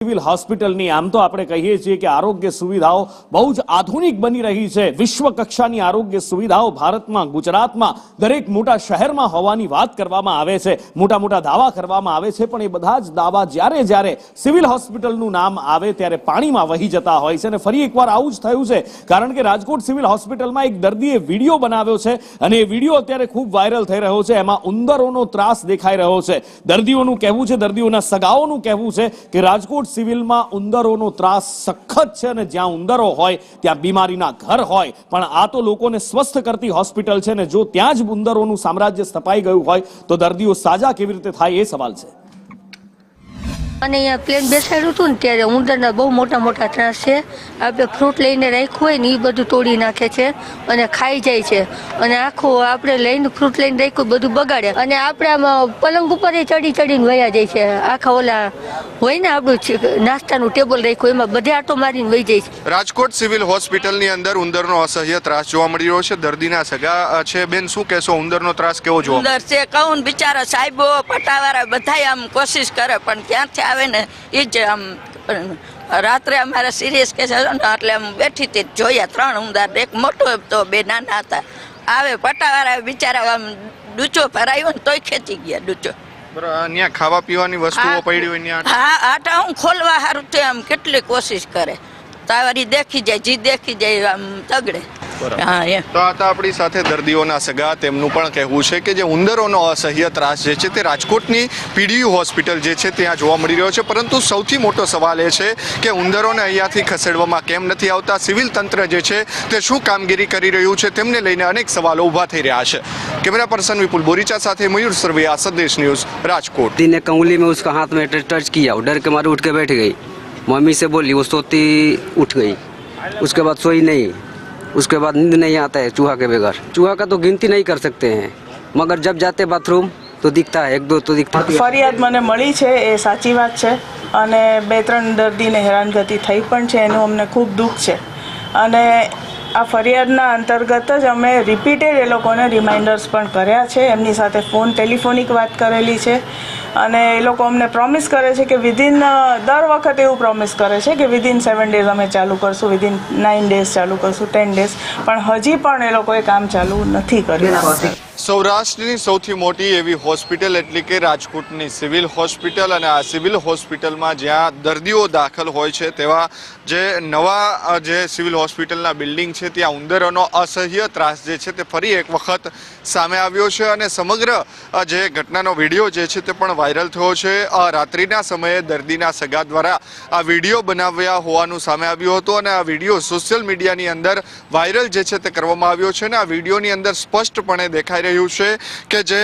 Civil હોસ્પિટલની આમ તો આપણે કહીએ છીએ કે આરોગ્ય સુવિધાઓ બહુ જ આધુનિક બની રહી છે। વિશ્વ કક્ષાની આરોગ્ય સુવિધાઓ ભારતમાં, ગુજરાતમાં, દરેક મોટા શહેરમાં હોવાની વાત કરવામાં આવે છે, મોટા મોટા દાવા કરવામાં આવે છે, પણ એ બધા જ દાવા જ્યારે સિવિલ હોસ્પિટલનું નામ આવે ત્યારે પાણીમાં વહી જતા હોય છે। અને ફરી એકવાર આવું જ થયું છે, કારણ કે રાજકોટ સિવિલ હોસ્પિટલમાં એક દર્દીએ વિડીયો બનાવ્યો છે અને એ વિડીયો અત્યારે ખૂબ વાયરલ થઈ રહ્યો છે। એમાં ઉંદરોનો ત્રાસ દેખાઈ રહ્યો છે। દર્દીઓનું કહેવું છે, દર્દીઓના સગાઓનું કહેવું છે કે રાજકોટ સિવિલમાં ઉંદરોનો ત્રાસ સખત છે અને જ્યાં ઉંદરો હોય ત્યાં બીમારીના ઘર હોય, પણ આ તો લોકોને સ્વસ્થ કરતી હોસ્પિટલ છે ને જો ત્યાં જ ઉંદરોનું સામ્રાજ્ય સ્થપાઈ ગયું હોય તો દર્દીઓ સાજા કેવી રીતે થાય એ સવાલ છે। અને અહીંયા પ્લેન બેસાડ્યું હતું ને ત્યારે ઉંદરના બહુ મોટા મોટા ત્રાસ છે। આપણે ફ્રૂટ લઈને રાખ્યું હોય ને એ બધું તોડી નાખે છે અને ખાઈ જાય છે અને આખું આપણે લઈને ફ્રૂટ લઈને રાખ્યું બધું બગાડે અને આપણે આમાં પલંગ ઉપર ચડીને વયા જાય છે। આખા ઓલા હોય ને આપણું નાસ્તાનું ટેબલ રાખ્યું એમાં બધે આટો મારીને વહી જાય છે। રાજકોટ સિવિલ હોસ્પિટલની અંદર ઉંદરનો અસહ્ય ત્રાસ જોવા મળી રહ્યો છે। દર્દીના સગા છે। બેન, શું કહેશો, ઉંદરનો ત્રાસ કેવો જોવા? ઉંદર છે કહું બિચારા સાહેબો પટાવાળા બધા આમ કોશિશ કરે પણ ક્યાંથી આવે ને એ જ આમ રાત્રે અમારે સિરિયસ કેસ હતો ને એટલે આમ બેઠી હતી જોયા 3 ઉંદર, એક મોટો તો 2 નાના હતા। આવે પટાવાળા બિચારા આમ ડૂચો ભરાયો ને તોય ખેંચી ગયા ડૂચો। અહીંયા ખાવા પીવાની વસ્તુઓ પડી હોય ત્યાં? હા, આટા હું ખોલવા સારું તો આમ કેટલી કોશિશ કરે તારી દેખી જાય, જી દેખી જાય આમ તગડે। તો આ આપણી સાથે દર્દીઓના સગા, તેમનું પણ કહેવું છે કે જે ઉંદરોનો અસહ્ય ત્રાસ જે છે તે રાજકોટની પીડીયુ હોસ્પિટલ જે છે ત્યાં જોવા મળી રહ્યો છે, પરંતુ સૌથી મોટો સવાલ એ છે કે ઉંદરોને અહીંયાથી ખસેડવામાં કેમ નથી આવતા? સિવિલ તંત્ર જે છે તે શું કામગીરી કરી રહ્યું છે? તેમને લઈને અનેક સવાલો ઊભા થઈ રહ્યા છે। કેમેરા પર્સન વિપુલ બોરીચા સાથે મયુર સરવૈયા, સંદેશ ન્યૂઝ, રાજકોટ। ने कंगुली में उसका हाथ में टच किया, डर के मारे उठ के बैठ गई। मम्मी से बोली, वो सोती उठ गई, उसके बाद सोई नहीं, उसके बाद नींद नहीं आता है चूहा के बगैर। चूहा का तो गिनती नहीं कर सकते हैं, मगर जब जाते बाथरूम तो दिखता है, 1-2 तो दिखता है। ફરિયાદ મને મળી છે એ સાચી વાત છે અને 2-3 દર્દીને હેરાનગતિ થઈ પણ છે, એનું અમને ખૂબ દુઃખ છે અને આ ફરિયાદના અંતર્ગત જ અમે રિપીટેડ એ લોકોને રિમાઇન્ડર્સ પણ કર્યા છે, એમની સાથે ટેલિફોનિક વાત કરેલી છે અને એ લોકો અમને પ્રોમિસ કરે છે કે દર વખતે એવું પ્રોમિસ કરે છે કે વિધિન 7 ડેઝ અમે ચાલુ કરશું, વિધિન 9 ડેઝ ચાલુ કરશું, 10 ડેઝ, પણ હજી પણ એ લોકોએ કામ ચાલુ નથી કર્યું। સૌરાષ્ટ્રની સૌથી મોટી એવી હોસ્પિટલ એટલે કે રાજકોટની સિવિલ હોસ્પિટલ, અને આ સિવિલ હોસ્પિટલમાં જ્યાં દર્દીઓ દાખલ હોય છે તેવા જે નવા જે સિવિલ હોસ્પિટલના બિલ્ડિંગ છે ત્યાં ઉંદરોનો અસહ્ય ત્રાસ જે છે તે ફરી એક વખત સામે આવ્યો છે અને સમગ્ર જે ઘટનાનો વિડીયો જે છે તે પણ વાયરલ થયો છે। રાત્રિના સમયે દર્દીના સગા દ્વારા આ વિડીયો બનાવ્યા હોવાનું સામે આવ્યું હતું અને આ વિડીયો સોશિયલ મીડિયાની અંદર વાયરલ જે છે તે કરવામાં આવ્યો છે અને આ વિડીયોની અંદર સ્પષ્ટપણે દેખાઈ રહ્યું છે કે જે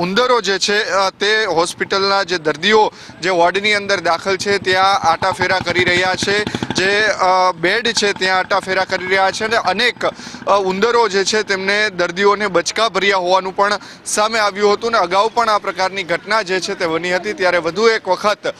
ઉંદરો જે છે તે હોસ્પિટલના જે દર્દીઓ જે વોર્ડની અંદર દાખલ છે ત્યાં આટાફેરા કરી રહ્યા છે, જે બેડ છે ત્યાં આટાફેરા કરી રહ્યા છે અને અનેક ઉંદરો જે છે તેમને દર્દીઓને બચકા ભર્યા હોવાનું પણ સામે આવ્યું હતું અને અગાઉ પણ આ પ્રકારની ઘટના જે છે તે બની હતી। ત્યારે વધુ એક વખત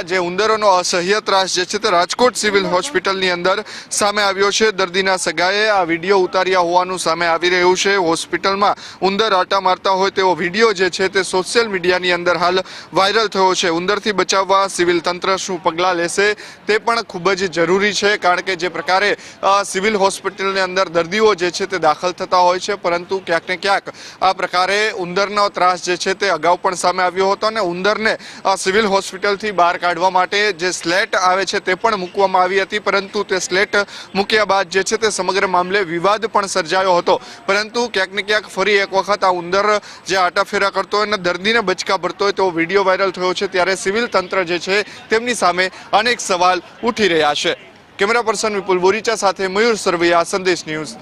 જે ઉંદરોનો અસહ્ય ત્રાસ જે છે તે રાજકોટ સિવિલ હોસ્પિટલની અંદર સામે આવ્યો છે। દર્દીના સગાએ આ વિડીયો ઉતાર્યા હોવાનું સામે આવી રહ્યું છે। હોસ્પિટલમાં ઉંદર આટા મારતા હોય તેવો વિડીયો જે છે તે સોશિયલ મીડિયાની અંદર હાલ વાયરલ થયો છે। ઉંદરથી બચાવવા સિવિલ તંત્ર શું પગલાં લેશે તે પણ ખૂબ જ જરૂરી છે, કારણ કે જે પ્રકારે સિવિલ હોસ્પિટલની અંદર દર્દીઓ જે છે તે દાખલ થતા હોય છે, પરંતુ ક્યાંક ને ક્યાંક આ પ્રકારે ઉંદરનો ત્રાસ જે છે તે અગાઉ પણ સામે આવ્યો હતો અને ઉંદરને સિવિલ હોસ્પિટલથી બહાર કાઢવા માટે જે સ્લેટ આવે છે તે પણ મૂકવામાં આવી હતી, પરંતુ તે સ્લેટ મૂક્યા બાદ જે છે તે સમગ્ર મામલે વિવાદ પણ સર્જાયો હતો। પરંતુ ક્યાંક ને ક્યાંક ફરી એક વખત આ ઉંદર જે આટાફેરા કરતો હોય અને દર્દીને બચકા ભરતો હોય તેવો વિડીયો વાયરલ થયો છે, ત્યારે સિવિલ તંત્ર જે છે તેમની સામે અનેક સવાલ ઉઠી રહ્યા છે। કેમેરા પર્સન વિપુલ બોરીચા સાથે મયુર સરવૈયા, સંદેશ ન્યૂઝ।